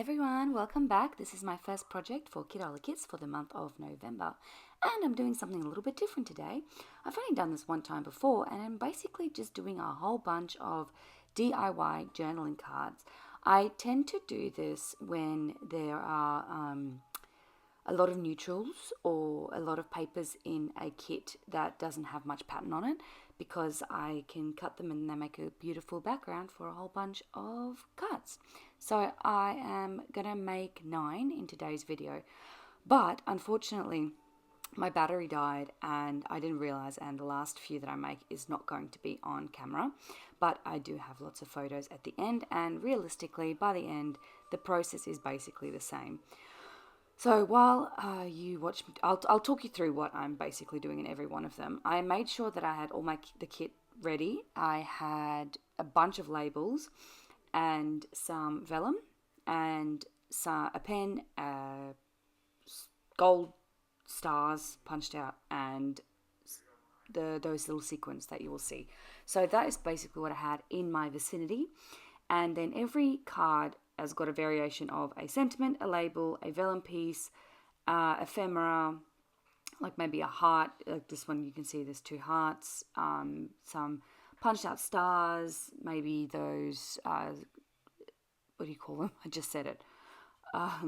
everyone, welcome back. This is my first project for Kitaholic for the month of November, and I'm doing something a little bit different today. I've only done this one time before, and I'm basically just doing a whole bunch of DIY journaling cards. I tend to do this when there are a lot of neutrals or a lot of papers in a kit that doesn't have much pattern on it, because I can cut them and they make a beautiful background for a whole bunch of cards. So I am going to make 9 in today's video, but unfortunately my battery died and I didn't realize, and the last few that I make is not going to be on camera, but I do have lots of photos at the end, and realistically by the end the process is basically the same. So while you watch, I'll talk you through what I'm basically doing in every one of them. I made sure that I had all the kit ready. I had a bunch of labels and some vellum and a pen, gold stars punched out, and those little sequins that you will see. So that is basically what I had in my vicinity. And then every card has got a variation of a sentiment, a label, a vellum piece, ephemera, like maybe a heart. Like this one, you can see there's 2 hearts, some punched out stars, maybe those, what do you call them? I just said it.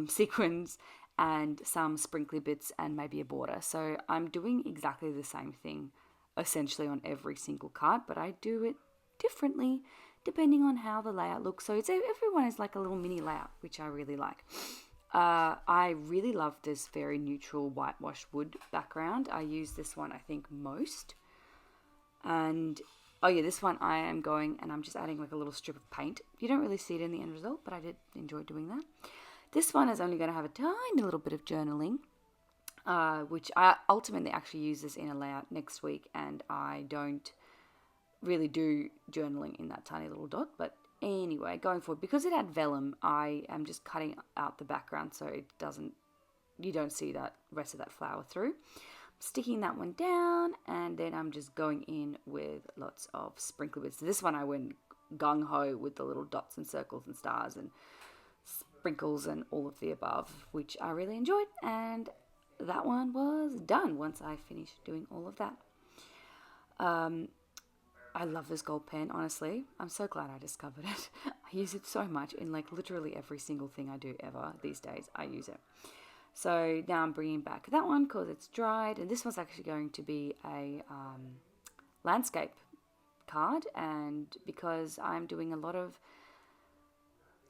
Sequins, and some sprinkly bits, and maybe a border. So I'm doing exactly the same thing essentially on every single card, but I do it differently depending on how the layout looks. So everyone is like a little mini layout, which I really like. I really love this very neutral whitewash wood background. I use this one I think most. And oh yeah, this one I am going and I'm just adding like a little strip of paint. You don't really see it in the end result, but I did enjoy doing that. This one is only going to have a tiny little bit of journaling, which I ultimately actually use this in a layout next week, and I don't really do journaling in that tiny little dot. But anyway, going forward, because it had vellum, I am just cutting out the background so you don't see that rest of that flower through. Sticking that one down, and then I'm just going in with lots of sprinkle bits. So this one I went gung-ho with the little dots and circles and stars and sprinkles and all of the above, which I really enjoyed, and that one was done once I finished doing all of that. I love this gold pen, honestly. I'm so glad I discovered it. I use it so much in like literally every single thing I do ever these days. I use it. So now I'm bringing back that one because it's dried, and this one's actually going to be a landscape card, and because I'm doing a lot of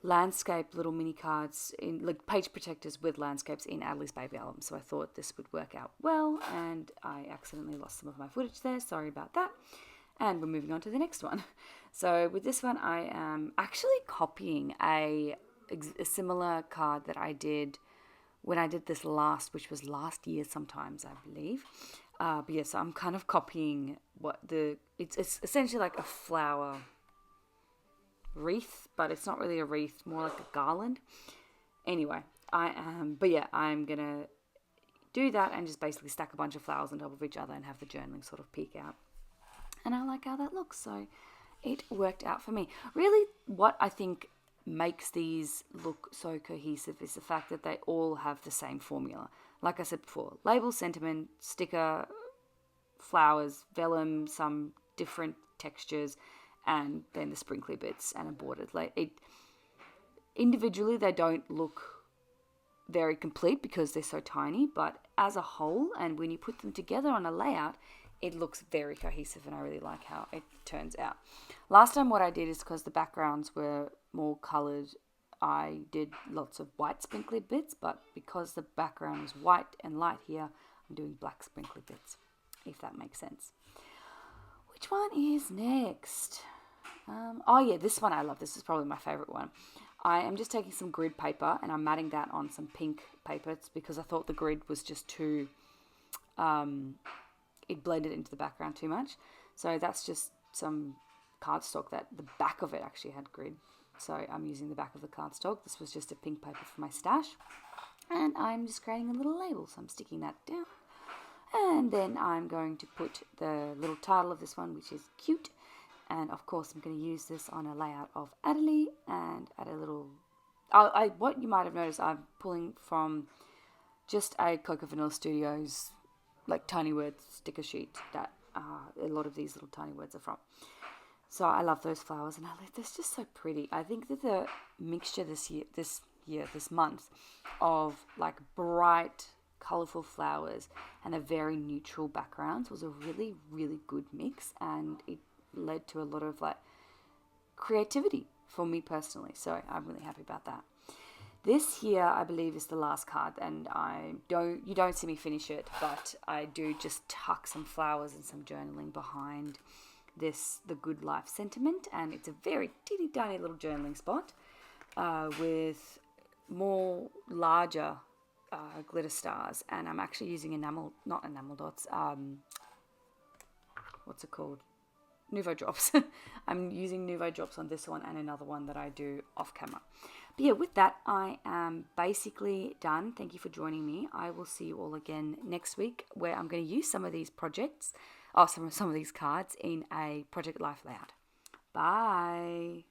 landscape little mini cards in like page protectors with landscapes in Adelie's baby album, so I thought this would work out well, and I accidentally lost some of my footage there. Sorry about that. And we're moving on to the next one. So with this one, I am actually copying a similar card that I did when I did this last, which was last year sometimes, I believe. But yeah, so I'm kind of copying it's essentially like a flower wreath, but it's not really a wreath, more like a garland. Anyway, I'm going to do that and just basically stack a bunch of flowers on top of each other and have the journaling sort of peek out. And I like how that looks, so it worked out for me. Really, what I think makes these look so cohesive is the fact that they all have the same formula. Like I said before, label, sentiment, sticker, flowers, vellum, some different textures, and then the sprinkly bits and a border. Individually, they don't look very complete because they're so tiny, but as a whole, and when you put them together on a layout, it looks very cohesive, and I really like how it turns out. Last time what I did is, because the backgrounds were more coloured, I did lots of white sprinkly bits, but because the background is white and light here, I'm doing black sprinkly bits, if that makes sense. Which one is next? Oh yeah, this one I love. This is probably my favourite one. I am just taking some grid paper and I'm matting that on some pink paper. It's because I thought the grid was just too... it blended into the background too much. So that's just some cardstock that the back of it actually had grid. So I'm using the back of the cardstock. This was just a pink paper for my stash. And I'm just creating a little label. So I'm sticking that down. And then I'm going to put the little title of this one, which is cute. And of course I'm going to use this on a layout of Adelie and add a little what you might have noticed, I'm pulling from just a Coco Vanilla Studios, like tiny words sticker sheet that a lot of these little tiny words are from. So I love those flowers, and they're just so pretty. I think that the mixture this month, of like bright, colorful flowers and a very neutral backgrounds was a really, really good mix, and it led to a lot of like creativity for me personally. So I'm really happy about that. This here, I believe, is the last card, and you don't see me finish it, but I do just tuck some flowers and some journaling behind this, the good life sentiment, and it's a very teeny tiny little journaling spot with more larger glitter stars, and I'm actually using not enamel dots, what's it called? Nouveau drops. I'm using Nouveau drops on this one and another one that I do off camera. But yeah, with that, I am basically done. Thank you for joining me. I will see you all again next week, where I'm going to use some of these projects, some of these cards in a Project Life layout. Bye.